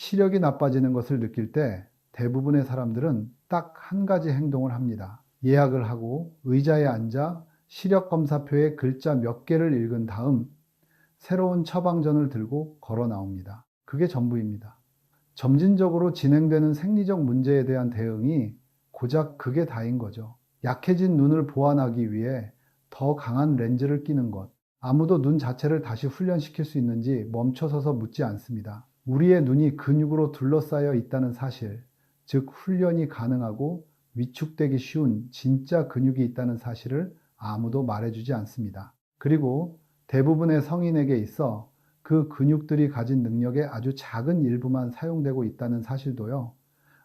시력이 나빠지는 것을 느낄 때 대부분의 사람들은 딱 한 가지 행동을 합니다. 예약을 하고 의자에 앉아 시력 검사표에 글자 몇 개를 읽은 다음 새로운 처방전을 들고 걸어 나옵니다. 그게 전부입니다. 점진적으로 진행되는 생리적 문제에 대한 대응이 고작 그게 다인 거죠. 약해진 눈을 보완하기 위해 더 강한 렌즈를 끼는 것. 아무도 눈 자체를 다시 훈련시킬 수 있는지 멈춰서서 묻지 않습니다. 우리의 눈이 근육으로 둘러싸여 있다는 사실, 즉 훈련이 가능하고 위축되기 쉬운 진짜 근육이 있다는 사실을 아무도 말해주지 않습니다. 그리고 대부분의 성인에게 있어 그 근육들이 가진 능력의 아주 작은 일부만 사용되고 있다는 사실도요,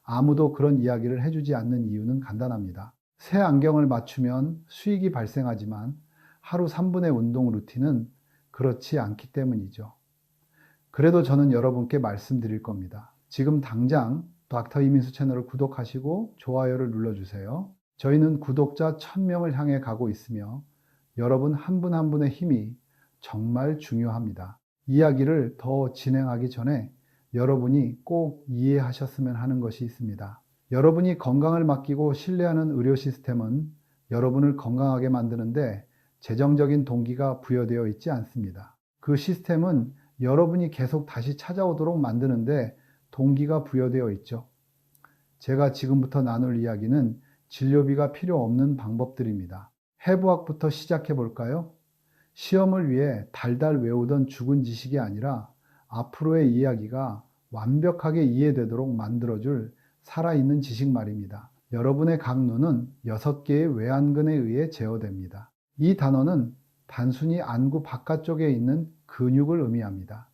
아무도 그런 이야기를 해주지 않는 이유는 간단합니다. 새 안경을 맞추면 수익이 발생하지만 하루 3분의 운동 루틴은 그렇지 않기 때문이죠. 그래도 저는 여러분께 말씀드릴 겁니다. 지금 당장 닥터 이민수 채널을 구독하시고 좋아요를 눌러주세요. 저희는 구독자 1000명을 향해 가고 있으며 여러분 한 분 한 분의 힘이 정말 중요합니다. 이야기를 더 진행하기 전에 여러분이 꼭 이해하셨으면 하는 것이 있습니다. 여러분이 건강을 맡기고 신뢰하는 의료 시스템은 여러분을 건강하게 만드는데 재정적인 동기가 부여되어 있지 않습니다. 그 시스템은 여러분이 계속 다시 찾아오도록 만드는데 동기가 부여되어 있죠. 제가 지금부터 나눌 이야기는 진료비가 필요 없는 방법들입니다. 해부학부터 시작해 볼까요? 시험을 위해 달달 외우던 죽은 지식이 아니라 앞으로의 이야기가 완벽하게 이해되도록 만들어줄 살아있는 지식 말입니다. 여러분의 강눈은 6개의 외안근에 의해 제어됩니다. 이 단어는 단순히 안구 바깥쪽에 있는 근육을 의미합니다.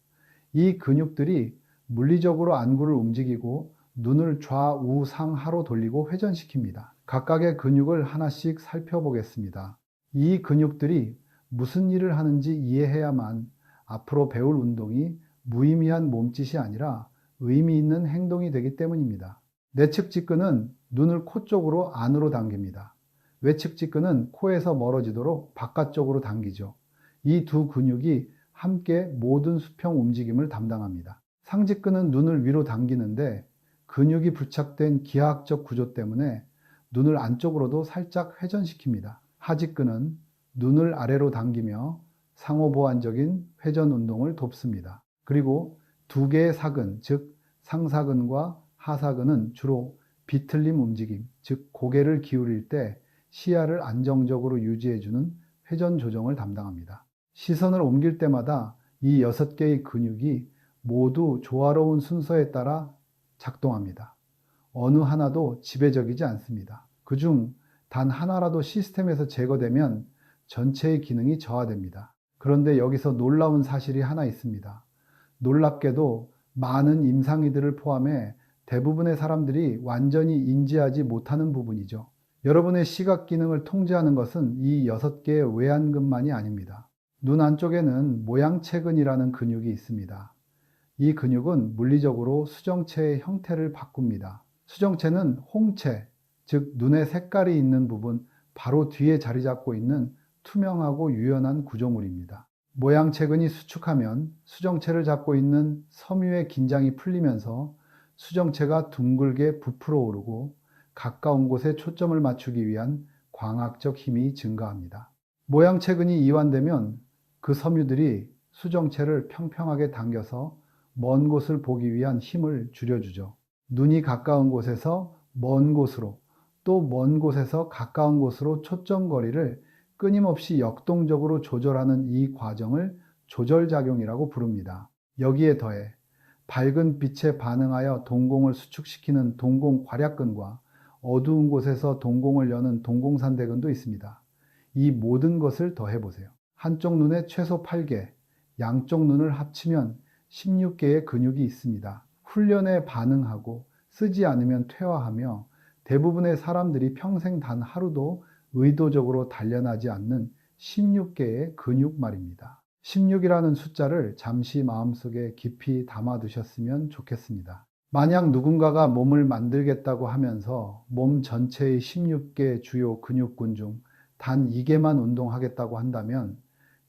이 근육들이 물리적으로 안구를 움직이고 눈을 좌우상하로 돌리고 회전시킵니다. 각각의 근육을 하나씩 살펴보겠습니다. 이 근육들이 무슨 일을 하는지 이해해야만 앞으로 배울 운동이 무의미한 몸짓이 아니라 의미 있는 행동이 되기 때문입니다. 내측 직근은 눈을 코 쪽으로 안으로 당깁니다. 외측 직근은 코에서 멀어지도록 바깥쪽으로 당기죠. 이 두 근육이 함께 모든 수평 움직임을 담당합니다. 상직근은 눈을 위로 당기는데 근육이 부착된 기하학적 구조 때문에 눈을 안쪽으로도 살짝 회전시킵니다. 하직근은 눈을 아래로 당기며 상호보완적인 회전 운동을 돕습니다. 그리고 두 개의 사근, 즉 상사근과 하사근은 주로 비틀림 움직임, 즉 고개를 기울일 때 시야를 안정적으로 유지해주는 회전 조정을 담당합니다. 시선을 옮길 때마다 이 6개의 근육이 모두 조화로운 순서에 따라 작동합니다. 어느 하나도 지배적이지 않습니다. 그중 단 하나라도 시스템에서 제거되면 전체의 기능이 저하됩니다. 그런데 여기서 놀라운 사실이 하나 있습니다. 놀랍게도 많은 임상의들을 포함해 대부분의 사람들이 완전히 인지하지 못하는 부분이죠. 여러분의 시각 기능을 통제하는 것은 이 6개의 외안근만이 아닙니다. 눈 안쪽에는 모양체근이라는 근육이 있습니다. 이 근육은 물리적으로 수정체의 형태를 바꿉니다. 수정체는 홍채, 즉 눈의 색깔이 있는 부분 바로 뒤에 자리 잡고 있는 투명하고 유연한 구조물입니다. 모양체근이 수축하면 수정체를 잡고 있는 섬유의 긴장이 풀리면서 수정체가 둥글게 부풀어 오르고 가까운 곳에 초점을 맞추기 위한 광학적 힘이 증가합니다. 모양체근이 이완되면 그 섬유들이 수정체를 평평하게 당겨서 먼 곳을 보기 위한 힘을 줄여주죠. 눈이 가까운 곳에서 먼 곳으로 또 먼 곳에서 가까운 곳으로 초점거리를 끊임없이 역동적으로 조절하는 이 과정을 조절작용이라고 부릅니다. 여기에 더해 밝은 빛에 반응하여 동공을 수축시키는 동공괄약근과 어두운 곳에서 동공을 여는 동공산대근도 있습니다. 이 모든 것을 더해보세요. 한쪽 눈에 최소 8개, 양쪽 눈을 합치면 16개의 근육이 있습니다. 훈련에 반응하고 쓰지 않으면 퇴화하며 대부분의 사람들이 평생 단 하루도 의도적으로 단련하지 않는 16개의 근육 말입니다. 16이라는 숫자를 잠시 마음속에 깊이 담아두셨으면 좋겠습니다. 만약 누군가가 몸을 만들겠다고 하면서 몸 전체의 16개 주요 근육군 중 단 2개만 운동하겠다고 한다면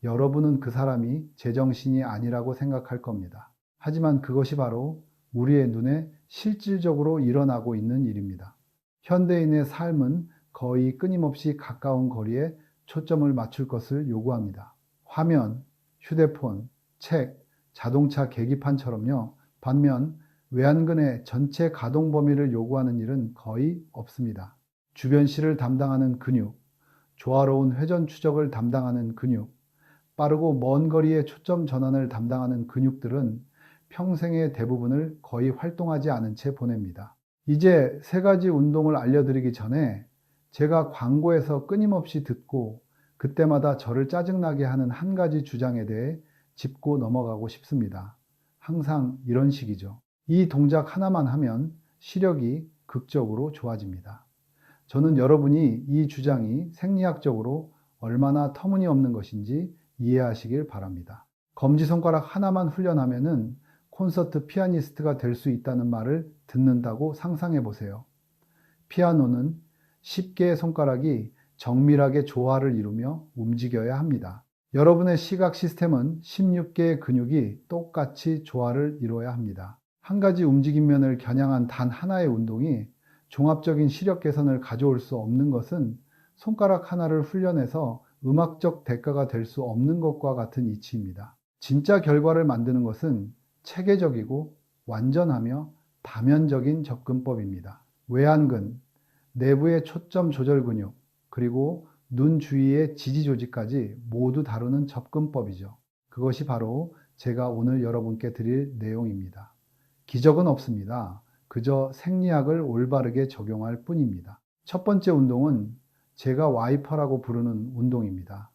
여러분은 그 사람이 제정신이 아니라고 생각할 겁니다. 하지만 그것이 바로 우리의 눈에 실질적으로 일어나고 있는 일입니다. 현대인의 삶은 거의 끊임없이 가까운 거리에 초점을 맞출 것을 요구합니다. 화면, 휴대폰, 책, 자동차 계기판처럼요. 반면 외안근의 전체 가동 범위를 요구하는 일은 거의 없습니다. 주변시를 담당하는 근육, 조화로운 회전 추적을 담당하는 근육, 빠르고 먼 거리의 초점 전환을 담당하는 근육들은 평생의 대부분을 거의 활동하지 않은 채 보냅니다. 이제 세 가지 운동을 알려드리기 전에 제가 광고에서 끊임없이 듣고 그때마다 저를 짜증나게 하는 한 가지 주장에 대해 짚고 넘어가고 싶습니다. 항상 이런 식이죠. 이 동작 하나만 하면 시력이 극적으로 좋아집니다. 저는 여러분이 이 주장이 생리학적으로 얼마나 터무니없는 것인지 이해하시길 바랍니다. 검지손가락 하나만 훈련하면은 콘서트 피아니스트가 될 수 있다는 말을 듣는다고 상상해 보세요. 피아노는 10개의 손가락이 정밀하게 조화를 이루며 움직여야 합니다. 여러분의 시각 시스템은 16개의 근육이 똑같이 조화를 이루어야 합니다. 한 가지 움직임면을 겨냥한 단 하나의 운동이 종합적인 시력 개선을 가져올 수 없는 것은 손가락 하나를 훈련해서 음악적 대가가 될 수 없는 것과 같은 이치입니다. 진짜 결과를 만드는 것은 체계적이고 완전하며 다면적인 접근법입니다. 외안근, 내부의 초점 조절 근육, 그리고 눈 주위의 지지 조직까지 모두 다루는 접근법이죠. 그것이 바로 제가 오늘 여러분께 드릴 내용입니다. 기적은 없습니다. 그저 생리학을 올바르게 적용할 뿐입니다. 첫 번째 운동은 제가 와이퍼라고 부르는 운동입니다.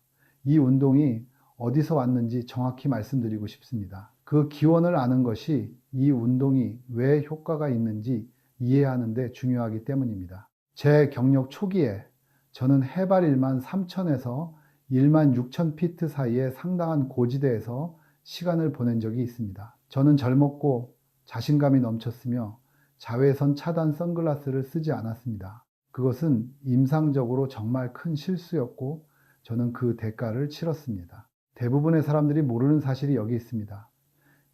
이 운동이 어디서 왔는지 정확히 말씀드리고 싶습니다. 그 기원을 아는 것이 이 운동이 왜 효과가 있는지 이해하는 데 중요하기 때문입니다. 제 경력 초기에 저는 해발 1만 3천에서 1만 6천 피트 사이의 상당한 고지대에서 시간을 보낸 적이 있습니다. 저는 젊었고 자신감이 넘쳤으며 자외선 차단 선글라스를 쓰지 않았습니다. 그것은 임상적으로 정말 큰 실수였고 저는 그 대가를 치렀습니다. 대부분의 사람들이 모르는 사실이 여기 있습니다.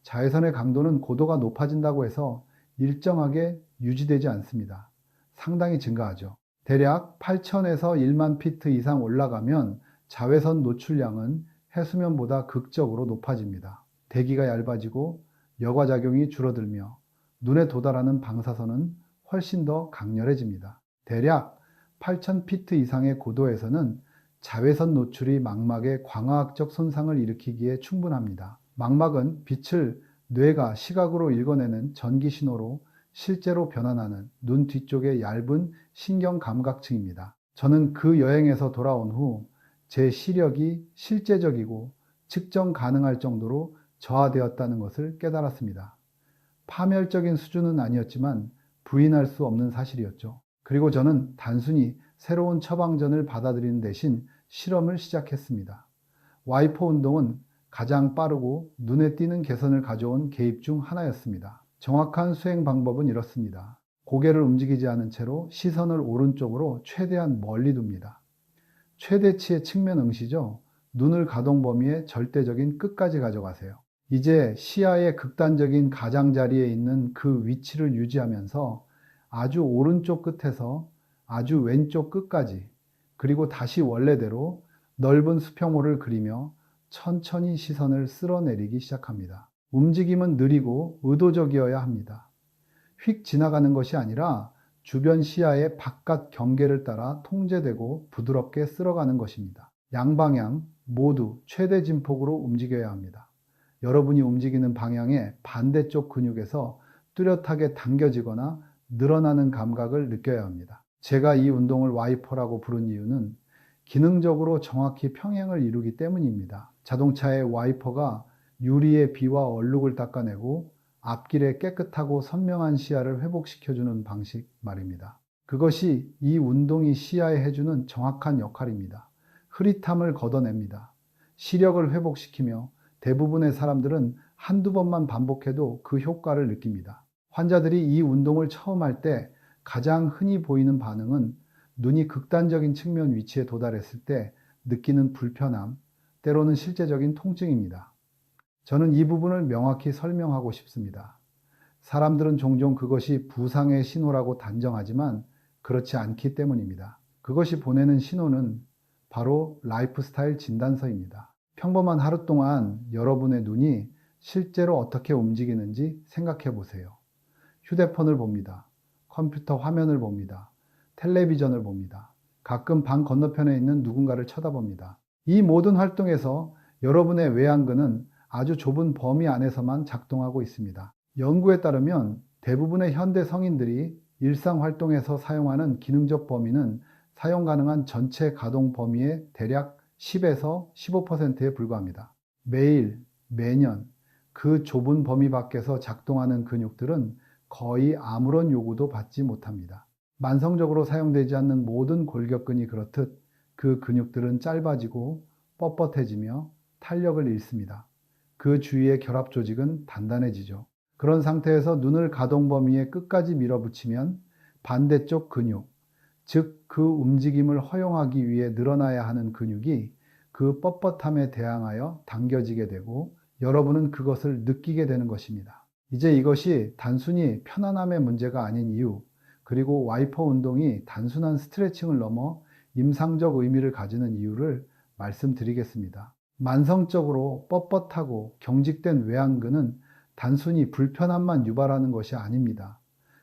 자외선의 강도는 고도가 높아진다고 해서 일정하게 유지되지 않습니다. 상당히 증가하죠. 대략 8천에서 1만 피트 이상 올라가면 자외선 노출량은 해수면보다 극적으로 높아집니다. 대기가 얇아지고 여과작용이 줄어들며 눈에 도달하는 방사선은 훨씬 더 강렬해집니다. 대략 8,000 피트 이상의 고도에서는 자외선 노출이 망막에 광화학적 손상을 일으키기에 충분합니다. 망막은 빛을 뇌가 시각으로 읽어내는 전기 신호로 실제로 변환하는 눈 뒤쪽의 얇은 신경 감각층입니다. 저는 그 여행에서 돌아온 후 제 시력이 실제적이고 측정 가능할 정도로 저하되었다는 것을 깨달았습니다. 파멸적인 수준은 아니었지만 부인할 수 없는 사실이었죠. 그리고 저는 단순히 새로운 처방전을 받아들이는 대신 실험을 시작했습니다. 와이퍼 운동은 가장 빠르고 눈에 띄는 개선을 가져온 개입 중 하나였습니다. 정확한 수행 방법은 이렇습니다. 고개를 움직이지 않은 채로 시선을 오른쪽으로 최대한 멀리 둡니다. 최대치의 측면 응시죠. 눈을 가동 범위의 절대적인 끝까지 가져가세요. 이제 시야의 극단적인 가장자리에 있는 그 위치를 유지하면서 아주 오른쪽 끝에서 아주 왼쪽 끝까지 그리고 다시 원래대로 넓은 수평호를 그리며 천천히 시선을 쓸어내리기 시작합니다. 움직임은 느리고 의도적이어야 합니다. 휙 지나가는 것이 아니라 주변 시야의 바깥 경계를 따라 통제되고 부드럽게 쓸어가는 것입니다. 양방향 모두 최대 진폭으로 움직여야 합니다. 여러분이 움직이는 방향의 반대쪽 근육에서 뚜렷하게 당겨지거나 늘어나는 감각을 느껴야 합니다. 제가 이 운동을 와이퍼라고 부른 이유는 기능적으로 정확히 평행을 이루기 때문입니다. 자동차의 와이퍼가 유리의 비와 얼룩을 닦아내고 앞길의 깨끗하고 선명한 시야를 회복시켜주는 방식 말입니다. 그것이 이 운동이 시야에 해주는 정확한 역할입니다. 흐릿함을 걷어냅니다. 시력을 회복시키며 대부분의 사람들은 한두 번만 반복해도 그 효과를 느낍니다. 환자들이 이 운동을 처음 할 때 가장 흔히 보이는 반응은 눈이 극단적인 측면 위치에 도달했을 때 느끼는 불편함, 때로는 실제적인 통증입니다. 저는 이 부분을 명확히 설명하고 싶습니다. 사람들은 종종 그것이 부상의 신호라고 단정하지만 그렇지 않기 때문입니다. 그것이 보내는 신호는 바로 라이프스타일 진단서입니다. 평범한 하루 동안 여러분의 눈이 실제로 어떻게 움직이는지 생각해 보세요. 휴대폰을 봅니다. 컴퓨터 화면을 봅니다. 텔레비전을 봅니다. 가끔 방 건너편에 있는 누군가를 쳐다봅니다. 이 모든 활동에서 여러분의 외안근은 아주 좁은 범위 안에서만 작동하고 있습니다. 연구에 따르면 대부분의 현대 성인들이 일상 활동에서 사용하는 기능적 범위는 사용 가능한 전체 가동 범위의 대략 10에서 15%에 불과합니다. 매일, 매년 그 좁은 범위 밖에서 작동하는 근육들은 거의 아무런 요구도 받지 못합니다. 만성적으로 사용되지 않는 모든 골격근이 그렇듯 그 근육들은 짧아지고 뻣뻣해지며 탄력을 잃습니다. 그 주위의 결합 조직은 단단해지죠. 그런 상태에서 눈을 가동 범위에 끝까지 밀어붙이면 반대쪽 근육, 즉 그 움직임을 허용하기 위해 늘어나야 하는 근육이 그 뻣뻣함에 대항하여 당겨지게 되고 여러분은 그것을 느끼게 되는 것입니다. 이제 이것이 단순히 편안함의 문제가 아닌 이유, 그리고 와이퍼 운동이 단순한 스트레칭을 넘어 임상적 의미를 가지는 이유를 말씀드리겠습니다. 만성적으로 뻣뻣하고 경직된 외안근은 단순히 불편함만 유발하는 것이 아닙니다.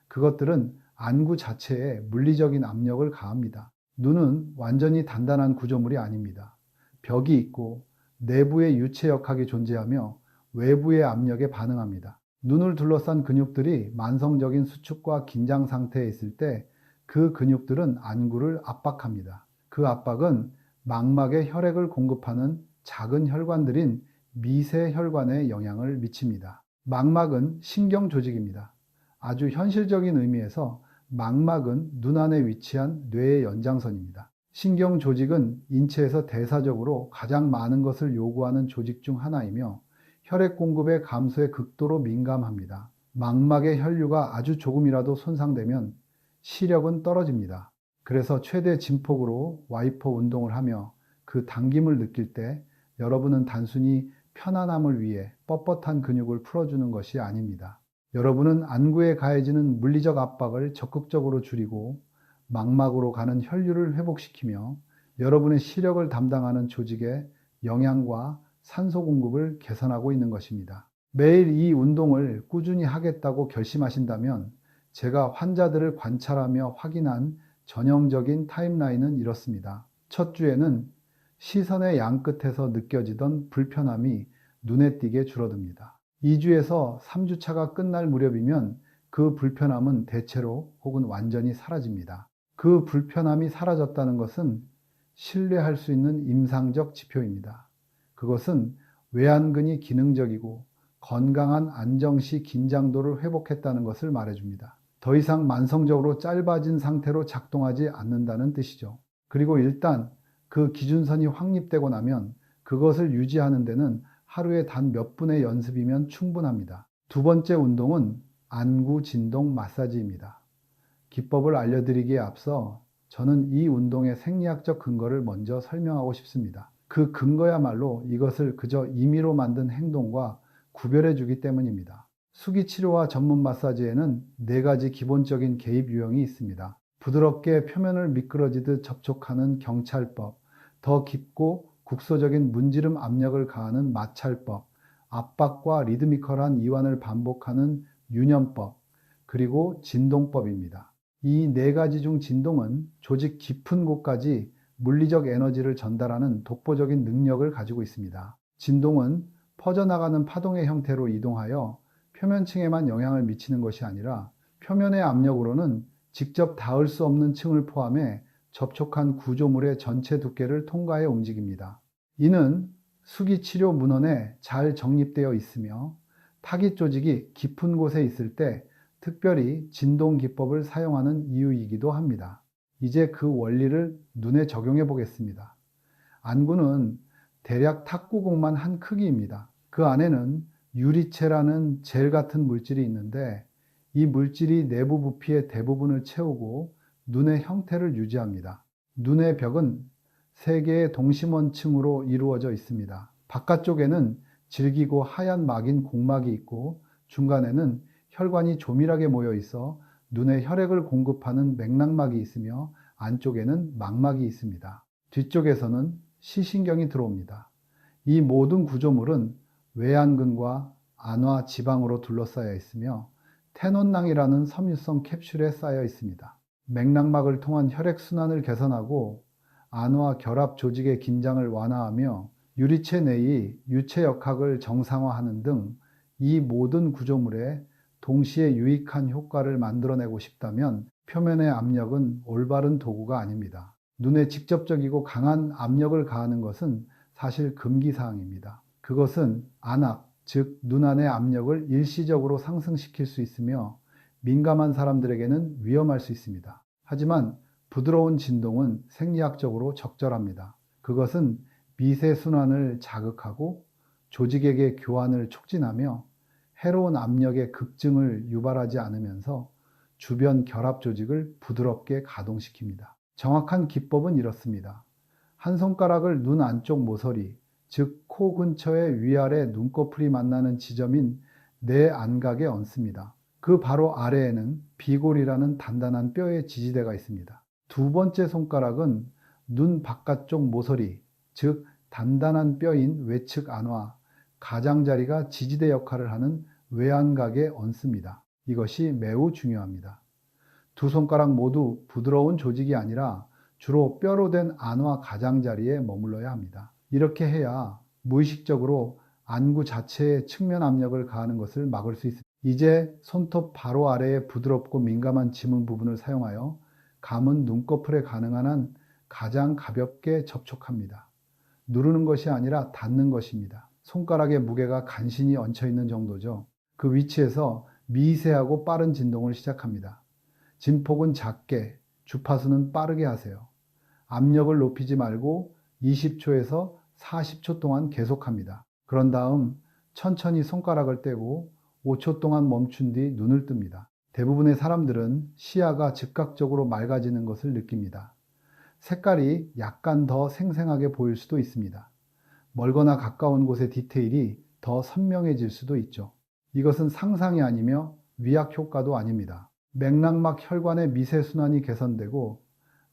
그것들은 안구 자체에 물리적인 압력을 가합니다. 눈은 완전히 단단한 구조물이 아닙니다. 벽이 있고 내부에 유체역학이 존재하며 외부의 압력에 반응합니다. 눈을 둘러싼 근육들이 만성적인 수축과 긴장 상태에 있을 때 그 근육들은 안구를 압박합니다. 그 압박은 망막에 혈액을 공급하는 작은 혈관들인 미세혈관에 영향을 미칩니다. 망막은 신경 조직입니다. 아주 현실적인 의미에서 망막은 눈 안에 위치한 뇌의 연장선입니다. 신경 조직은 인체에서 대사적으로 가장 많은 것을 요구하는 조직 중 하나이며 혈액 공급의 감소에 극도로 민감합니다. 망막의 혈류가 아주 조금이라도 손상되면 시력은 떨어집니다. 그래서 최대 진폭으로 와이퍼 운동을 하며 그 당김을 느낄 때 여러분은 단순히 편안함을 위해 뻣뻣한 근육을 풀어주는 것이 아닙니다. 여러분은 안구에 가해지는 물리적 압박을 적극적으로 줄이고 망막으로 가는 혈류를 회복시키며 여러분의 시력을 담당하는 조직의 영양과 산소 공급을 개선하고 있는 것입니다. 매일 이 운동을 꾸준히 하겠다고 결심하신다면 제가 환자들을 관찰하며 확인한 전형적인 타임라인은 이렇습니다. 첫 주에는 시선의 양끝에서 느껴지던 불편함이 눈에 띄게 줄어듭니다. 2주에서 3주차가 끝날 무렵이면 그 불편함은 대체로 혹은 완전히 사라집니다. 그 불편함이 사라졌다는 것은 신뢰할 수 있는 임상적 지표입니다. 그것은 외안근이 기능적이고 건강한 안정시 긴장도를 회복했다는 것을 말해줍니다. 더 이상 만성적으로 짧아진 상태로 작동하지 않는다는 뜻이죠. 그리고 일단 그 기준선이 확립되고 나면 그것을 유지하는 데는 하루에 단 몇 분의 연습이면 충분합니다. 두 번째 운동은 안구 진동 마사지입니다. 기법을 알려드리기에 앞서 저는 이 운동의 생리학적 근거를 먼저 설명하고 싶습니다. 그 근거야말로 이것을 그저 임의로 만든 행동과 구별해 주기 때문입니다. 수기치료와 전문 마사지에는 4가지 기본적인 개입 유형이 있습니다. 부드럽게 표면을 미끄러지듯 접촉하는 경찰법, 더 깊고 국소적인 문지름 압력을 가하는 마찰법, 압박과 리드미컬한 이완을 반복하는 유념법, 그리고 진동법입니다. 이 4가지 중 진동은 조직 깊은 곳까지 물리적 에너지를 전달하는 독보적인 능력을 가지고 있습니다. 진동은 퍼져나가는 파동의 형태로 이동하여 표면층에만 영향을 미치는 것이 아니라 표면의 압력으로는 직접 닿을 수 없는 층을 포함해 접촉한 구조물의 전체 두께를 통과해 움직입니다. 이는 수기치료 문헌에 잘 정립되어 있으며 타깃 조직이 깊은 곳에 있을 때 특별히 진동 기법을 사용하는 이유이기도 합니다. 이제 그 원리를 눈에 적용해 보겠습니다. 안구는 대략 탁구공만 한 크기입니다. 그 안에는 유리체라는 젤 같은 물질이 있는데 이 물질이 내부 부피의 대부분을 채우고 눈의 형태를 유지합니다. 눈의 벽은 3개의 동심원층으로 이루어져 있습니다. 바깥쪽에는 질기고 하얀 막인 공막이 있고 중간에는 혈관이 조밀하게 모여 있어 눈에 혈액을 공급하는 맥락막이 있으며 안쪽에는 망막이 있습니다. 뒤쪽에서는 시신경이 들어옵니다. 이 모든 구조물은 외안근과 안화 지방으로 둘러싸여 있으며 테논낭이라는 섬유성 캡슐에 쌓여 있습니다. 맥락막을 통한 혈액순환을 개선하고 안화 결합 조직의 긴장을 완화하며 유리체 내의 유체역학을 정상화하는 등 이 모든 구조물에 동시에 유익한 효과를 만들어내고 싶다면 표면의 압력은 올바른 도구가 아닙니다. 눈에 직접적이고 강한 압력을 가하는 것은 사실 금기사항입니다. 그것은 안압, 즉 눈 안의 압력을 일시적으로 상승시킬 수 있으며 민감한 사람들에게는 위험할 수 있습니다. 하지만 부드러운 진동은 생리학적으로 적절합니다. 그것은 미세순환을 자극하고 조직에게 교환을 촉진하며 해로운 압력의 급증을 유발하지 않으면서 주변 결합 조직을 부드럽게 가동시킵니다. 정확한 기법은 이렇습니다. 한 손가락을 눈 안쪽 모서리, 즉 코 근처의 위아래 눈꺼풀이 만나는 지점인 내안각에 얹습니다. 그 바로 아래에는 비골이라는 단단한 뼈의 지지대가 있습니다. 두 번째 손가락은 눈 바깥쪽 모서리, 즉 단단한 뼈인 외측 안화, 가장자리가 지지대 역할을 하는 외안각에 얹습니다. 이것이 매우 중요합니다. 두 손가락 모두 부드러운 조직이 아니라 주로 뼈로 된 안화 가장자리에 머물러야 합니다. 이렇게 해야 무의식적으로 안구 자체에 측면 압력을 가하는 것을 막을 수 있습니다. 이제 손톱 바로 아래에 부드럽고 민감한 지문 부분을 사용하여 감은 눈꺼풀에 가능한 한 가장 가볍게 접촉합니다. 누르는 것이 아니라 닿는 것입니다. 손가락의 무게가 간신히 얹혀 있는 정도죠. 그 위치에서 미세하고 빠른 진동을 시작합니다. 진폭은 작게, 주파수는 빠르게 하세요. 압력을 높이지 말고 20초에서 40초 동안 계속합니다. 그런 다음 천천히 손가락을 떼고 5초 동안 멈춘 뒤 눈을 뜹니다. 대부분의 사람들은 시야가 즉각적으로 맑아지는 것을 느낍니다. 색깔이 약간 더 생생하게 보일 수도 있습니다. 멀거나 가까운 곳의 디테일이 더 선명해질 수도 있죠. 이것은 상상이 아니며 위약 효과도 아닙니다. 맥락막 혈관의 미세순환이 개선되고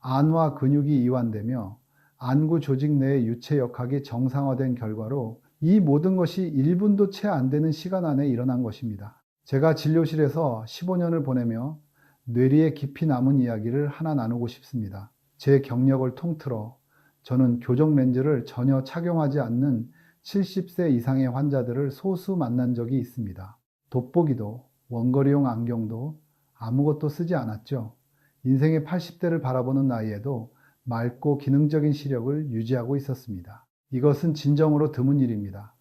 안화 근육이 이완되며 안구 조직 내의 유체역학이 정상화된 결과로 이 모든 것이 1분도 채 안 되는 시간 안에 일어난 것입니다. 제가 진료실에서 15년을 보내며 뇌리에 깊이 남은 이야기를 하나 나누고 싶습니다. 제 경력을 통틀어 저는 교정 렌즈를 전혀 착용하지 않는 70세 이상의 환자들을 소수 만난 적이 있습니다. 돋보기도 원거리용 안경도 아무것도 쓰지 않았죠. 인생의 80대를 바라보는 나이에도 맑고 기능적인 시력을 유지하고 있었습니다. 이것은 진정으로 드문 일입니다.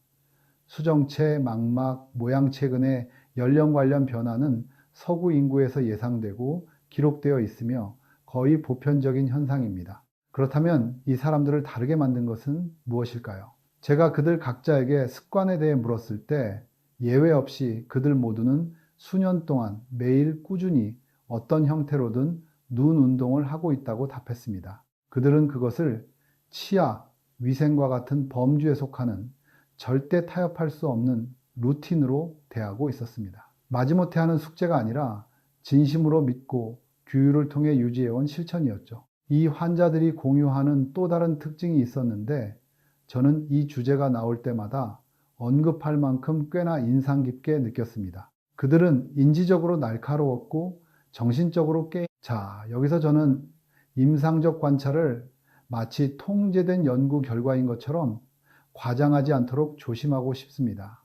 수정체, 망막, 모양체근의 연령 관련 변화는 서구 인구에서 예상되고 기록되어 있으며 거의 보편적인 현상입니다. 그렇다면 이 사람들을 다르게 만든 것은 무엇일까요? 제가 그들 각자에게 습관에 대해 물었을 때 예외 없이 그들 모두는 수년 동안 매일 꾸준히 어떤 형태로든 눈 운동을 하고 있다고 답했습니다. 그들은 그것을 치아, 위생과 같은 범주에 속하는 절대 타협할 수 없는 루틴으로 대하고 있었습니다. 마지못해 하는 숙제가 아니라 진심으로 믿고 규율을 통해 유지해온 실천이었죠. 이 환자들이 공유하는 또 다른 특징이 있었는데 저는 이 주제가 나올 때마다 언급할 만큼 꽤나 인상 깊게 느꼈습니다. 그들은 인지적으로 날카로웠고 정신적으로 여기서 저는 임상적 관찰을 마치 통제된 연구 결과인 것처럼 과장하지 않도록 조심하고 싶습니다.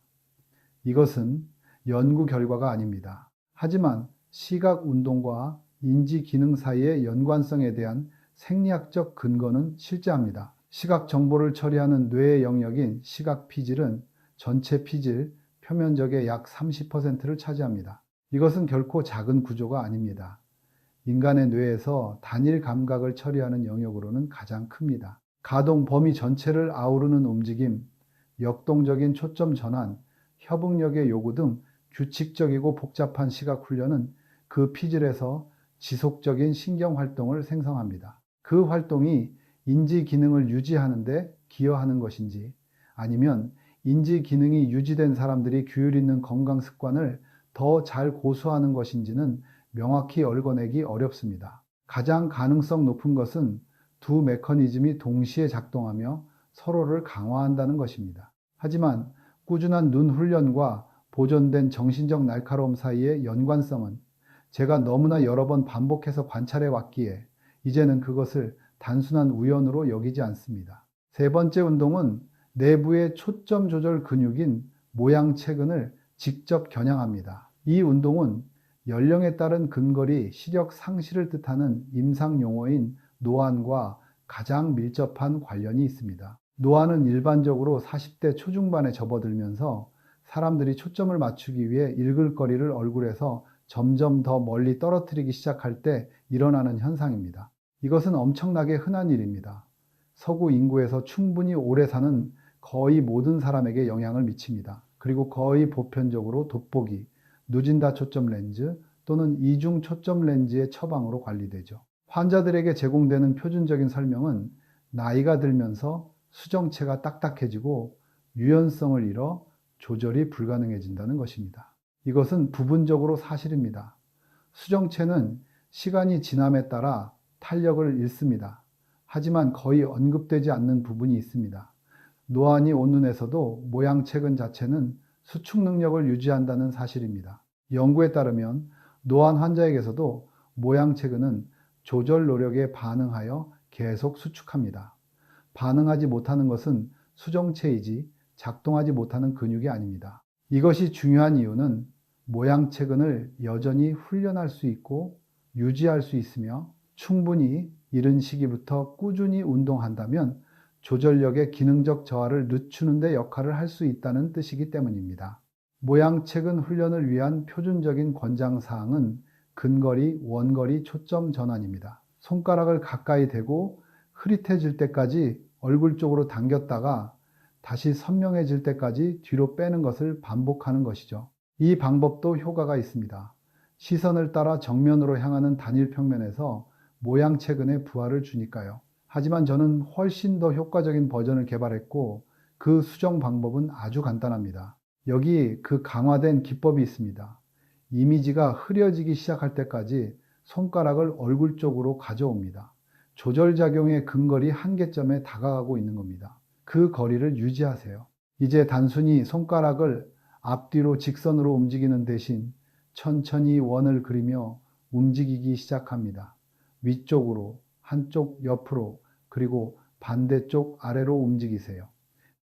이것은 연구 결과가 아닙니다. 하지만 시각 운동과 인지 기능 사이의 연관성에 대한 생리학적 근거는 실제합니다. 시각 정보를 처리하는 뇌의 영역인 시각 피질은 전체 피질 표면적의 약 30%를 차지합니다. 이것은 결코 작은 구조가 아닙니다. 인간의 뇌에서 단일 감각을 처리하는 영역으로는 가장 큽니다. 가동 범위 전체를 아우르는 움직임, 역동적인 초점 전환, 협응력의 요구 등 규칙적이고 복잡한 시각 훈련은 그 피질에서 지속적인 신경 활동을 생성합니다. 그 활동이 인지 기능을 유지하는 데 기여하는 것인지 아니면 인지 기능이 유지된 사람들이 규율 있는 건강 습관을 더 잘 고수하는 것인지는 명확히 얽어내기 어렵습니다. 가장 가능성 높은 것은 두 메커니즘이 동시에 작동하며 서로를 강화한다는 것입니다. 하지만 꾸준한 눈 훈련과 보존된 정신적 날카로움 사이의 연관성은 제가 너무나 여러 번 반복해서 관찰해 왔기에 이제는 그것을 단순한 우연으로 여기지 않습니다. 세 번째 운동은 내부의 초점 조절 근육인 모양체근을 직접 겨냥합니다. 이 운동은 연령에 따른 근거리, 시력 상실을 뜻하는 임상 용어인 노안과 가장 밀접한 관련이 있습니다. 노안은 일반적으로 40대 초중반에 접어들면서 사람들이 초점을 맞추기 위해 읽을 거리를 얼굴에서 점점 더 멀리 떨어뜨리기 시작할 때 일어나는 현상입니다. 이것은 엄청나게 흔한 일입니다. 서구 인구에서 충분히 오래 사는 거의 모든 사람에게 영향을 미칩니다. 그리고 거의 보편적으로 돋보기, 누진다 초점 렌즈 또는 이중 초점 렌즈의 처방으로 관리되죠. 환자들에게 제공되는 표준적인 설명은 나이가 들면서 수정체가 딱딱해지고 유연성을 잃어 조절이 불가능해진다는 것입니다. 이것은 부분적으로 사실입니다. 수정체는 시간이 지남에 따라 탄력을 잃습니다. 하지만 거의 언급되지 않는 부분이 있습니다. 노안이 온 눈에서도 모양체근 자체는 수축 능력을 유지한다는 사실입니다. 연구에 따르면 노안 환자에게서도 모양체근은 조절 노력에 반응하여 계속 수축합니다. 반응하지 못하는 것은 수정체이지 작동하지 못하는 근육이 아닙니다. 이것이 중요한 이유는 모양체근을 여전히 훈련할 수 있고 유지할 수 있으며 충분히 이른 시기부터 꾸준히 운동한다면 조절력의 기능적 저하를 늦추는 데 역할을 할 수 있다는 뜻이기 때문입니다. 모양체근 훈련을 위한 표준적인 권장사항은 근거리, 원거리 초점 전환입니다. 손가락을 가까이 대고 흐릿해질 때까지 얼굴 쪽으로 당겼다가 다시 선명해질 때까지 뒤로 빼는 것을 반복하는 것이죠. 이 방법도 효과가 있습니다. 시선을 따라 정면으로 향하는 단일 평면에서 모양체근에 부하를 주니까요. 하지만 저는 훨씬 더 효과적인 버전을 개발했고 그 수정 방법은 아주 간단합니다. 여기 그 강화된 기법이 있습니다. 이미지가 흐려지기 시작할 때까지 손가락을 얼굴 쪽으로 가져옵니다. 조절작용의 근거리 한계점에 다가가고 있는 겁니다. 그 거리를 유지하세요. 이제 단순히 손가락을 앞뒤로 직선으로 움직이는 대신 천천히 원을 그리며 움직이기 시작합니다. 위쪽으로, 한쪽 옆으로, 그리고 반대쪽 아래로 움직이세요.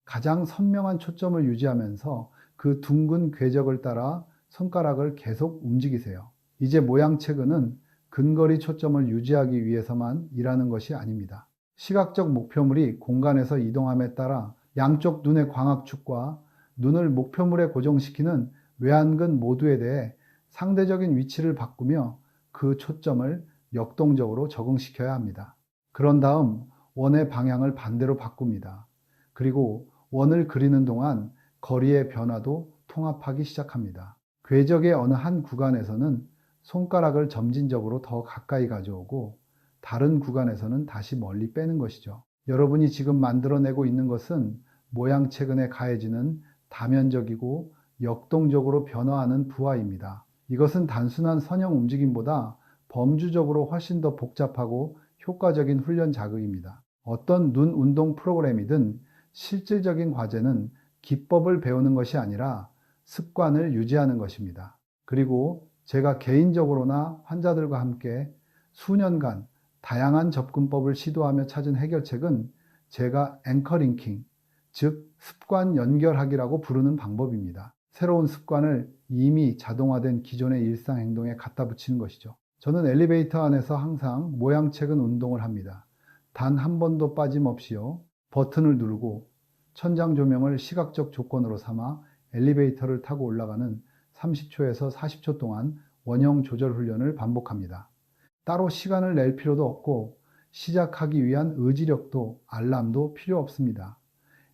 가장 선명한 초점을 유지하면서 그 둥근 궤적을 따라 손가락을 계속 움직이세요. 이제 모양체근은 근거리 초점을 유지하기 위해서만 일하는 것이 아닙니다. 시각적 목표물이 공간에서 이동함에 따라 양쪽 눈의 광학축과 눈을 목표물에 고정시키는 외안근 모두에 대해 상대적인 위치를 바꾸며 그 초점을 역동적으로 적응시켜야 합니다. 그런 다음 원의 방향을 반대로 바꿉니다. 그리고 원을 그리는 동안 거리의 변화도 통합하기 시작합니다. 궤적의 어느 한 구간에서는 손가락을 점진적으로 더 가까이 가져오고 다른 구간에서는 다시 멀리 빼는 것이죠. 여러분이 지금 만들어내고 있는 것은 모양체근에 가해지는 다면적이고 역동적으로 변화하는 부하입니다. 이것은 단순한 선형 움직임보다 범주적으로 훨씬 더 복잡하고 효과적인 훈련 자극입니다. 어떤 눈 운동 프로그램이든 실질적인 과제는 기법을 배우는 것이 아니라 습관을 유지하는 것입니다. 그리고 제가 개인적으로나 환자들과 함께 수년간 다양한 접근법을 시도하며 찾은 해결책은 제가 앵커링킹, 즉 습관 연결하기라고 부르는 방법입니다. 새로운 습관을 이미 자동화된 기존의 일상 행동에 갖다 붙이는 것이죠. 저는 엘리베이터 안에서 항상 모양체근 운동을 합니다. 단 한 번도 빠짐없이요. 버튼을 누르고 천장 조명을 시각적 조건으로 삼아 엘리베이터를 타고 올라가는 30초에서 40초 동안 원형 조절 훈련을 반복합니다. 따로 시간을 낼 필요도 없고 시작하기 위한 의지력도 알람도 필요 없습니다.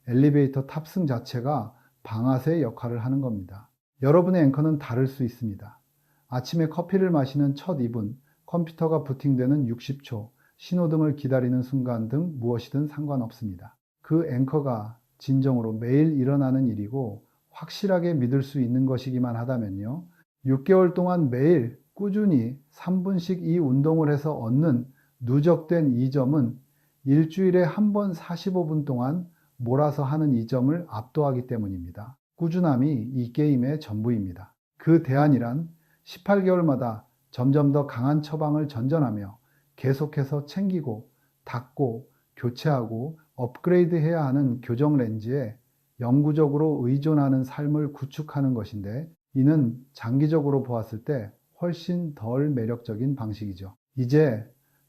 엘리베이터 탑승 자체가 방아쇠 역할을 하는 겁니다. 여러분의 앵커는 다를 수 있습니다. 아침에 커피를 마시는 첫 2분, 컴퓨터가 부팅되는 60초, 신호등을 기다리는 순간 등 무엇이든 상관없습니다. 그 앵커가 진정으로 매일 일어나는 일이고 확실하게 믿을 수 있는 것이기만 하다면요. 6개월 동안 매일 꾸준히 3분씩 이 운동을 해서 얻는 누적된 이점은 일주일에 한 번 45분 동안 몰아서 하는 이점을 압도하기 때문입니다. 꾸준함이 이 게임의 전부입니다. 그 대안이란 18개월마다 점점 더 강한 처방을 전전하며 계속해서 챙기고 닦고 교체하고 업그레이드해야 하는 교정 렌즈에 영구적으로 의존하는 삶을 구축하는 것인데, 이는 장기적으로 보았을 때 훨씬 덜 매력적인 방식이죠. 이제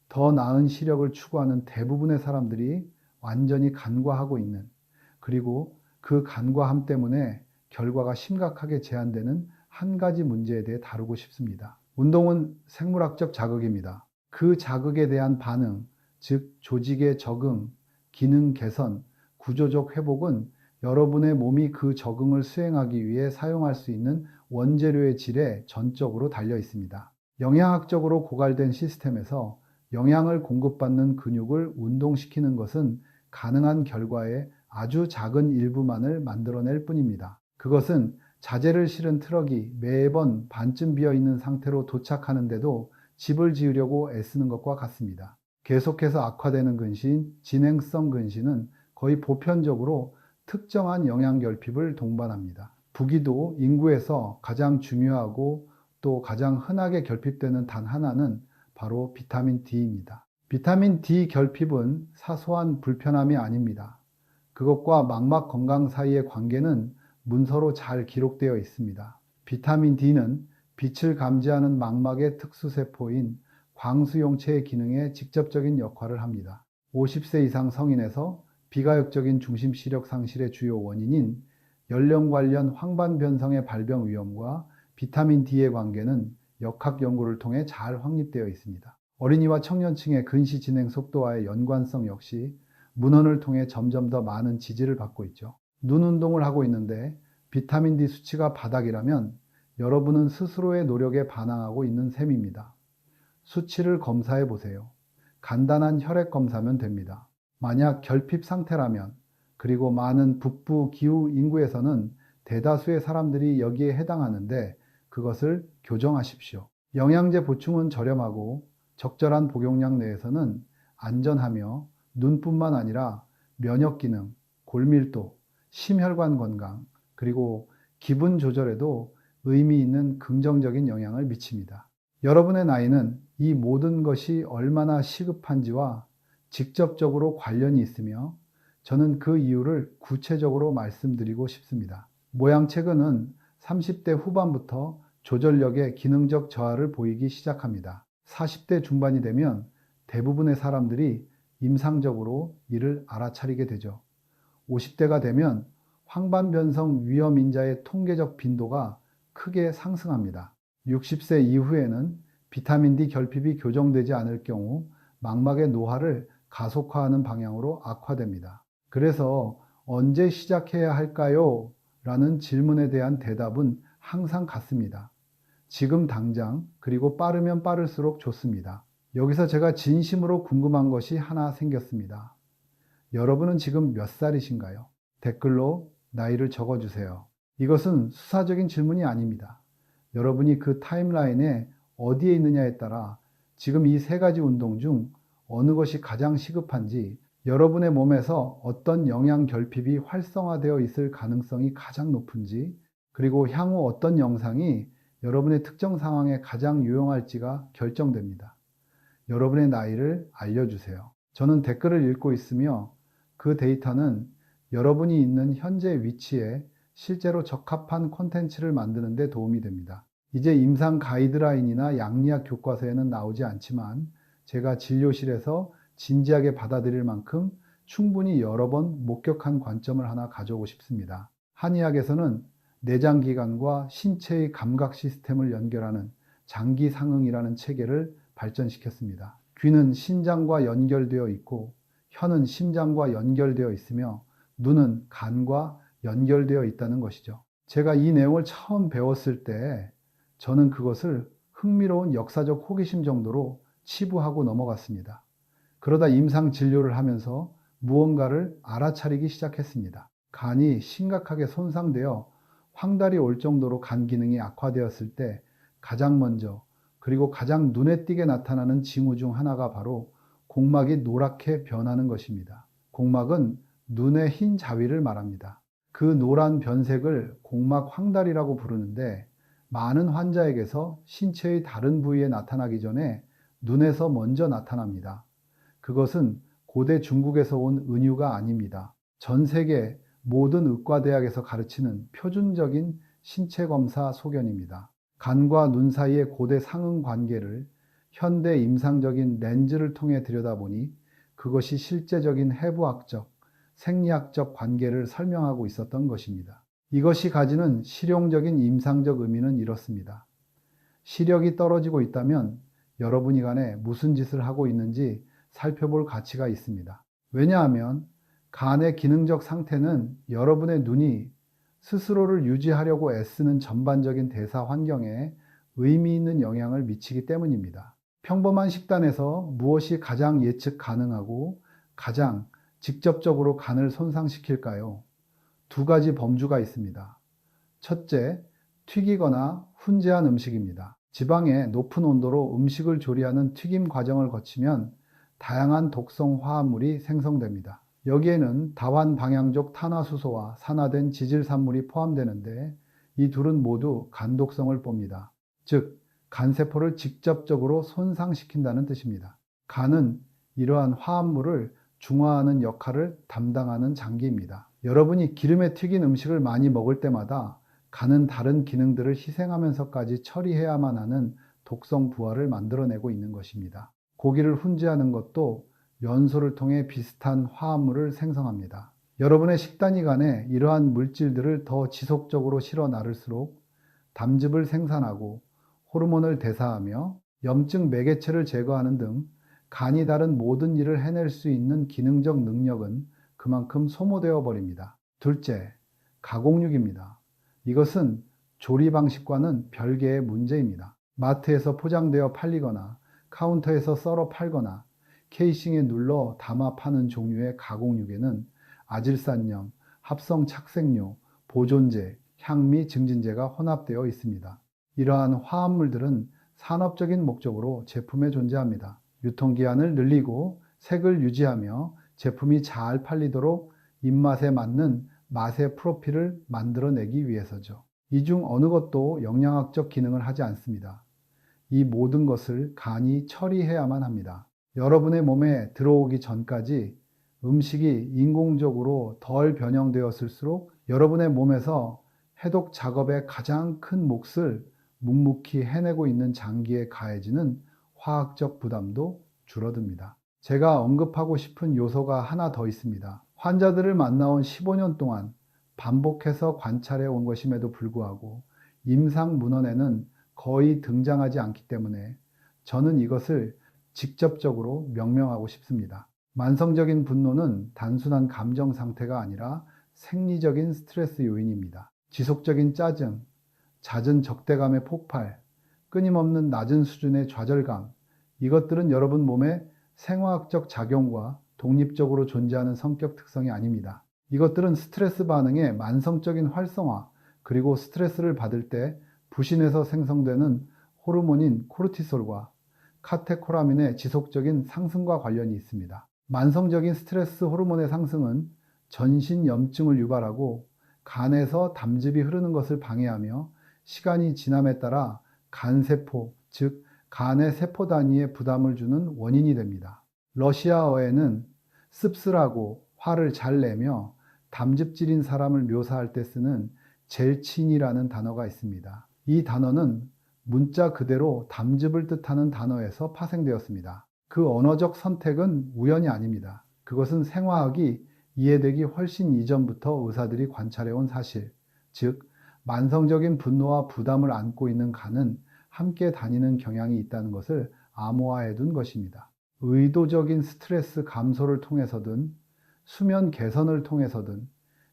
더 나은 시력을 추구하는 대부분의 사람들이 완전히 간과하고 있는, 그리고 그 간과함 때문에 결과가 심각하게 제한되는 한 가지 문제에 대해 다루고 싶습니다. 운동은 생물학적 자극입니다. 그 자극에 대한 반응, 즉 조직의 적응, 기능 개선, 구조적 회복은 여러분의 몸이 그 적응을 수행하기 위해 사용할 수 있는 원재료의 질에 전적으로 달려 있습니다. 영양학적으로 고갈된 시스템에서 영양을 공급받는 근육을 운동시키는 것은 가능한 결과의 아주 작은 일부만을 만들어낼 뿐입니다. 그것은 자재를 실은 트럭이 매번 반쯤 비어 있는 상태로 도착하는데도 집을 지으려고 애쓰는 것과 같습니다. 계속해서 악화되는 근신, 진행성 근신은 거의 보편적으로 특정한 영양 결핍을 동반합니다. 부기도 인구에서 가장 중요하고 또 가장 흔하게 결핍되는 단 하나는 바로 비타민 D입니다. 비타민 D 결핍은 사소한 불편함이 아닙니다. 그것과 망막 건강 사이의 관계는 문서로 잘 기록되어 있습니다. 비타민 D는 빛을 감지하는 망막의 특수세포인 광수용체의 기능에 직접적인 역할을 합니다. 50세 이상 성인에서 비가역적인 중심 시력 상실의 주요 원인인 연령 관련 황반 변성의 발병 위험과 비타민 D의 관계는 역학 연구를 통해 잘 확립되어 있습니다. 어린이와 청년층의 근시 진행 속도와의 연관성 역시 문헌을 통해 점점 더 많은 지지를 받고 있죠. 눈 운동을 하고 있는데 비타민 D 수치가 바닥이라면 여러분은 스스로의 노력에 반항하고 있는 셈입니다. 수치를 검사해 보세요. 간단한 혈액 검사면 됩니다. 만약 결핍 상태라면, 그리고 많은 북부 기후 인구에서는 대다수의 사람들이 여기에 해당하는데 그것을 교정하십시오. 영양제 보충은 저렴하고 적절한 복용량 내에서는 안전하며 눈뿐만 아니라 면역 기능, 골밀도, 심혈관 건강, 그리고 기분 조절에도 의미 있는 긍정적인 영향을 미칩니다. 여러분의 나이는 이 모든 것이 얼마나 시급한지와 직접적으로 관련이 있으며 저는 그 이유를 구체적으로 말씀드리고 싶습니다. 모양체근은 30대 후반부터 조절력의 기능적 저하를 보이기 시작합니다. 40대 중반이 되면 대부분의 사람들이 임상적으로 이를 알아차리게 되죠. 50대가 되면 황반변성 위험 인자의 통계적 빈도가 크게 상승합니다. 60세 이후에는 비타민 D 결핍이 교정되지 않을 경우 망막의 노화를 가속화하는 방향으로 악화됩니다. 그래서 언제 시작해야 할까요? 라는 질문에 대한 대답은 항상 같습니다. 지금 당장, 그리고 빠르면 빠를수록 좋습니다. 여기서 제가 진심으로 궁금한 것이 하나 생겼습니다. 여러분은 지금 몇 살이신가요? 댓글로 나이를 적어주세요. 이것은 수사적인 질문이 아닙니다. 여러분이 그 타임라인에 어디에 있느냐에 따라 지금 이 세 가지 운동 중 어느 것이 가장 시급한지, 여러분의 몸에서 어떤 영양 결핍이 활성화되어 있을 가능성이 가장 높은지, 그리고 향후 어떤 영상이 여러분의 특정 상황에 가장 유용할지가 결정됩니다. 여러분의 나이를 알려주세요. 저는 댓글을 읽고 있으며 그 데이터는 여러분이 있는 현재 위치에 실제로 적합한 콘텐츠를 만드는 데 도움이 됩니다. 이제 임상 가이드라인이나 양리학 교과서에는 나오지 않지만 제가 진료실에서 진지하게 받아들일 만큼 충분히 여러 번 목격한 관점을 하나 가져오고 싶습니다. 한의학에서는 내장기관과 신체의 감각 시스템을 연결하는 장기상응이라는 체계를 발전시켰습니다. 귀는 신장과 연결되어 있고 혀는 심장과 연결되어 있으며 눈은 간과 연결되어 있다는 것이죠. 제가 이 내용을 처음 배웠을 때 저는 그것을 흥미로운 역사적 호기심 정도로 치부하고 넘어갔습니다. 그러다 임상 진료를 하면서 무언가를 알아차리기 시작했습니다. 간이 심각하게 손상되어 황달이 올 정도로 간 기능이 악화되었을 때 가장 먼저 그리고 가장 눈에 띄게 나타나는 징후 중 하나가 바로 공막이 노랗게 변하는 것입니다. 공막은 눈의 흰 자위를 말합니다. 그 노란 변색을 공막 황달이라고 부르는데 많은 환자에게서 신체의 다른 부위에 나타나기 전에 눈에서 먼저 나타납니다. 그것은 고대 중국에서 온 은유가 아닙니다. 전 세계 모든 의과대학에서 가르치는 표준적인 신체검사 소견입니다. 간과 눈 사이의 고대 상응 관계를 현대 임상적인 렌즈를 통해 들여다보니 그것이 실제적인 해부학적, 생리학적 관계를 설명하고 있었던 것입니다. 이것이 가지는 실용적인 임상적 의미는 이렇습니다. 시력이 떨어지고 있다면 여러분이 간에 무슨 짓을 하고 있는지 살펴볼 가치가 있습니다. 왜냐하면 간의 기능적 상태는 여러분의 눈이 스스로를 유지하려고 애쓰는 전반적인 대사 환경에 의미 있는 영향을 미치기 때문입니다. 평범한 식단에서 무엇이 가장 예측 가능하고 가장 직접적으로 간을 손상시킬까요? 두 가지 범주가 있습니다. 첫째, 튀기거나 훈제한 음식입니다. 지방의 높은 온도로 음식을 조리하는 튀김 과정을 거치면 다양한 독성 화합물이 생성됩니다. 여기에는 다환 방향족 탄화수소와 산화된 지질산물이 포함되는데 이 둘은 모두 간독성을 뽐니다. 즉, 간세포를 직접적으로 손상시킨다는 뜻입니다. 간은 이러한 화합물을 중화하는 역할을 담당하는 장기입니다. 여러분이 기름에 튀긴 음식을 많이 먹을 때마다 간은 다른 기능들을 희생하면서까지 처리해야만 하는 독성 부하를 만들어내고 있는 것입니다. 고기를 훈제하는 것도 연소를 통해 비슷한 화합물을 생성합니다. 여러분의 식단이 간에 이러한 물질들을 더 지속적으로 실어 나를수록 담즙을 생산하고 호르몬을 대사하며 염증 매개체를 제거하는 등 간이 다른 모든 일을 해낼 수 있는 기능적 능력은 그만큼 소모되어 버립니다. 둘째, 가공육입니다. 이것은 조리 방식과는 별개의 문제입니다. 마트에서 포장되어 팔리거나 카운터에서 썰어 팔거나 케이싱에 눌러 담아 파는 종류의 가공육에는 아질산염, 합성 착색료, 보존제, 향미 증진제가 혼합되어 있습니다. 이러한 화합물들은 산업적인 목적으로 제품에 존재합니다. 유통기한을 늘리고 색을 유지하며 제품이 잘 팔리도록 입맛에 맞는 맛의 프로필을 만들어내기 위해서죠. 이 중 어느 것도 영양학적 기능을 하지 않습니다. 이 모든 것을 간이 처리해야만 합니다. 여러분의 몸에 들어오기 전까지 음식이 인공적으로 덜 변형되었을수록 여러분의 몸에서 해독 작업의 가장 큰 몫을 묵묵히 해내고 있는 장기에 가해지는 화학적 부담도 줄어듭니다. 제가 언급하고 싶은 요소가 하나 더 있습니다. 환자들을 만나온 15년 동안 반복해서 관찰해 온 것임에도 불구하고 임상 문헌에는 거의 등장하지 않기 때문에 저는 이것을 직접적으로 명명하고 싶습니다. 만성적인 분노는 단순한 감정 상태가 아니라 생리적인 스트레스 요인입니다. 지속적인 짜증, 잦은 적대감의 폭발, 끊임없는 낮은 수준의 좌절감, 이것들은 여러분 몸의 생화학적 작용과 독립적으로 존재하는 성격 특성이 아닙니다. 이것들은 스트레스 반응의 만성적인 활성화, 그리고 스트레스를 받을 때 부신에서 생성되는 호르몬인 코르티솔과 카테코라민의 지속적인 상승과 관련이 있습니다. 만성적인 스트레스 호르몬의 상승은 전신 염증을 유발하고 간에서 담즙이 흐르는 것을 방해하며 시간이 지남에 따라 간세포, 즉 간의 세포 단위에 부담을 주는 원인이 됩니다. 러시아어에는 씁쓸하고 화를 잘 내며 담즙질인 사람을 묘사할 때 쓰는 젤친이라는 단어가 있습니다. 이 단어는 문자 그대로 담즙을 뜻하는 단어에서 파생되었습니다. 그 언어적 선택은 우연이 아닙니다. 그것은 생화학이 이해되기 훨씬 이전부터 의사들이 관찰해온 사실, 즉 만성적인 분노와 부담을 안고 있는 간은 함께 다니는 경향이 있다는 것을 암호화해 둔 것입니다. 의도적인 스트레스 감소를 통해서든 수면 개선을 통해서든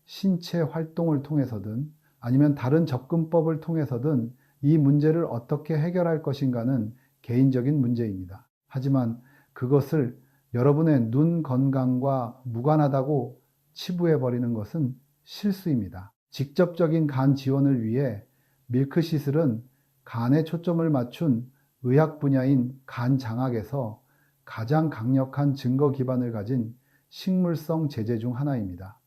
신체 활동을 통해서든 아니면 다른 접근법을 통해서든 이 문제를 어떻게 해결할 것인가는 개인적인 문제입니다. 하지만 그것을 여러분의 눈 건강과 무관하다고 치부해버리는 것은 실수입니다. 직접적인 간 지원을 위해 밀크시슬은 간에 초점을 맞춘 의학 분야인 간 장학에서 가장 강력한 증거 기반을 가진 식물성 제제 중 하나입니다.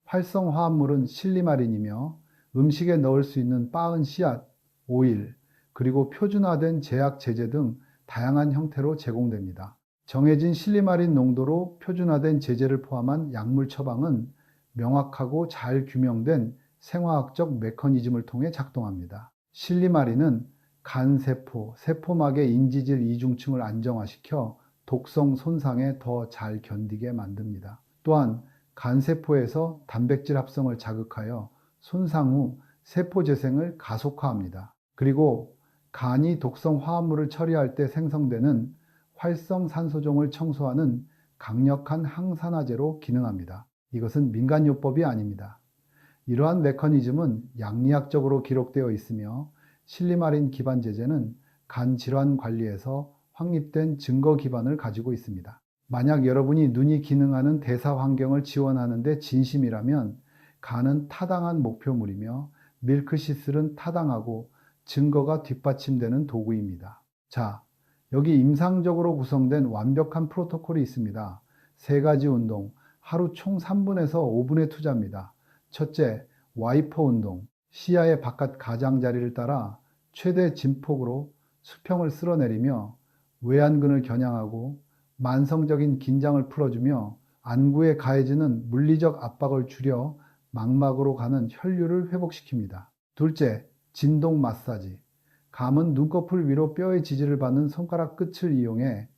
활성 화합물은 실리마린이며 음식에 넣을 수 있는 빻은 씨앗, 오일, 그리고 표준화된 제약 제제 등 다양한 형태로 제공됩니다. 정해진 실리마린 농도로 표준화된 제제를 포함한 약물 처방은 명확하고 잘 규명된 생화학적 메커니즘을 통해 작동합니다. 실리마린은 간세포, 세포막의 인지질 이중층을 안정화시켜 독성 손상에 더 잘 견디게 만듭니다. 또한 간세포에서 단백질 합성을 자극하여 손상 후 세포 재생을 가속화합니다. 그리고 간이 독성 화합물을 처리할 때 생성되는 활성산소종을 청소하는 강력한 항산화제로 기능합니다. 이것은 민간요법이 아닙니다. 이러한 메커니즘은 양리학적으로 기록되어 있으며 실리마린 기반 제제는 간 질환 관리에서 확립된 증거 기반을 가지고 있습니다. 만약 여러분이 눈이 기능하는 대사 환경을 지원하는 데 진심이라면 간은 타당한 목표물이며 밀크시슬은 타당하고 증거가 뒷받침되는 도구입니다. 자, 여기 임상적으로 구성된 완벽한 프로토콜이 있습니다. 3가지 운동, 하루 총 3분에서 5분의 투자입니다. 첫째, 와이퍼 운동. 시야의 바깥 가장자리를 따라 최대 진폭으로 수평을 쓸어내리며 외안근을 겨냥하고 만성적인 긴장을 풀어주며 안구에 가해지는 물리적 압박을 줄여 망막으로 가는 혈류를 회복시킵니다. 둘째, 진동 마사지. 감은 눈꺼풀 위로 뼈의 지지를 받는 손가락 끝을 이용해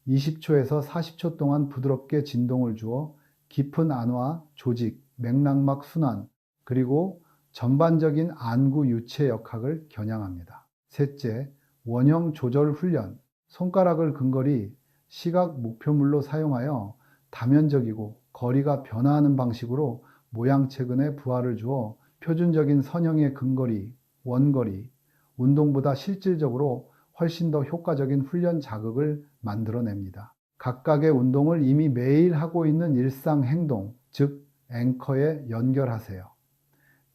20초에서 40초 동안 부드럽게 진동을 주어 깊은 안와 조직, 맥락막 순환, 그리고 전반적인 안구 유체 역학을 겨냥합니다. 셋째, 원형 조절 훈련. 손가락을 근거리 시각 목표물로 사용하여 다면적이고 거리가 변화하는 방식으로 모양체근에 부하를 주어 표준적인 선형의 근거리, 원거리, 운동보다 실질적으로 훨씬 더 효과적인 훈련 자극을 만들어냅니다. 각각의 운동을 이미 매일 하고 있는 일상 행동, 즉 앵커에 연결하세요.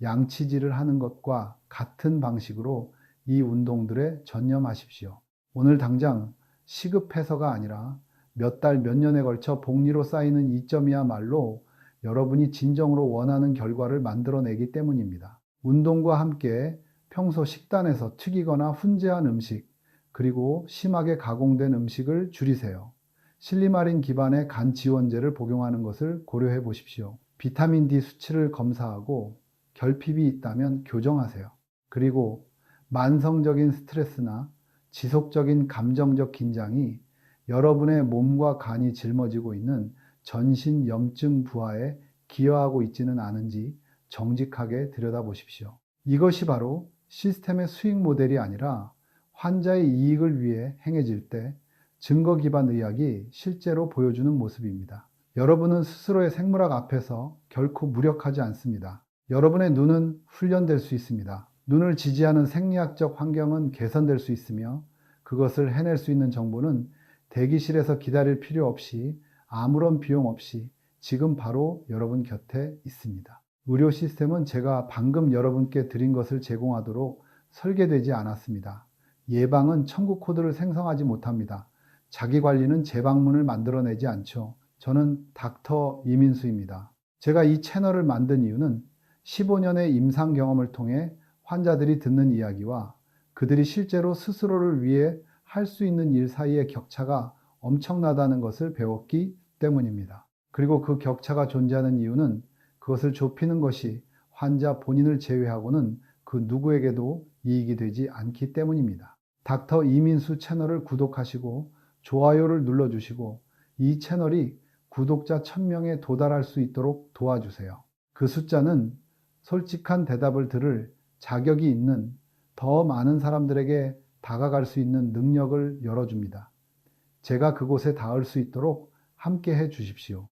양치질을 하는 것과 같은 방식으로 이 운동들에 전념하십시오. 오늘 당장 시급해서가 아니라 몇 달, 몇 년에 걸쳐 복리로 쌓이는 이점이야말로 여러분이 진정으로 원하는 결과를 만들어내기 때문입니다. 운동과 함께 평소 식단에서 튀기거나 훈제한 음식, 그리고 심하게 가공된 음식을 줄이세요. 실리마린 기반의 간 지원제를 복용하는 것을 고려해 보십시오. 비타민 D 수치를 검사하고 결핍이 있다면 교정하세요. 그리고 만성적인 스트레스나 지속적인 감정적 긴장이 여러분의 몸과 간이 짊어지고 있는 전신 염증 부하에 기여하고 있지는 않은지 정직하게 들여다보십시오. 이것이 바로 시스템의 수익 모델이 아니라 환자의 이익을 위해 행해질 때 증거 기반 의학이 실제로 보여주는 모습입니다. 여러분은 스스로의 생물학 앞에서 결코 무력하지 않습니다. 여러분의 눈은 훈련될 수 있습니다. 눈을 지지하는 생리학적 환경은 개선될 수 있으며 그것을 해낼 수 있는 정보는 대기실에서 기다릴 필요 없이 아무런 비용 없이 지금 바로 여러분 곁에 있습니다. 의료 시스템은 제가 방금 여러분께 드린 것을 제공하도록 설계되지 않았습니다. 예방은 청구 코드를 생성하지 못합니다. 자기관리는 재방문을 만들어내지 않죠. 저는 닥터 이민수입니다. 제가 이 채널을 만든 이유는 15년의 임상 경험을 통해 환자들이 듣는 이야기와 그들이 실제로 스스로를 위해 할 수 있는 일 사이의 격차가 엄청나다는 것을 배웠기 때문입니다. 그리고 그 격차가 존재하는 이유는 그것을 좁히는 것이 환자 본인을 제외하고는 그 누구에게도 이익이 되지 않기 때문입니다. 닥터 이민수 채널을 구독하시고 좋아요를 눌러주시고 이 채널이 구독자 1000명에 도달할 수 있도록 도와주세요. 그 숫자는 솔직한 대답을 들을 자격이 있는 더 많은 사람들에게 다가갈 수 있는 능력을 열어줍니다. 제가 그곳에 닿을 수 있도록 함께 해 주십시오.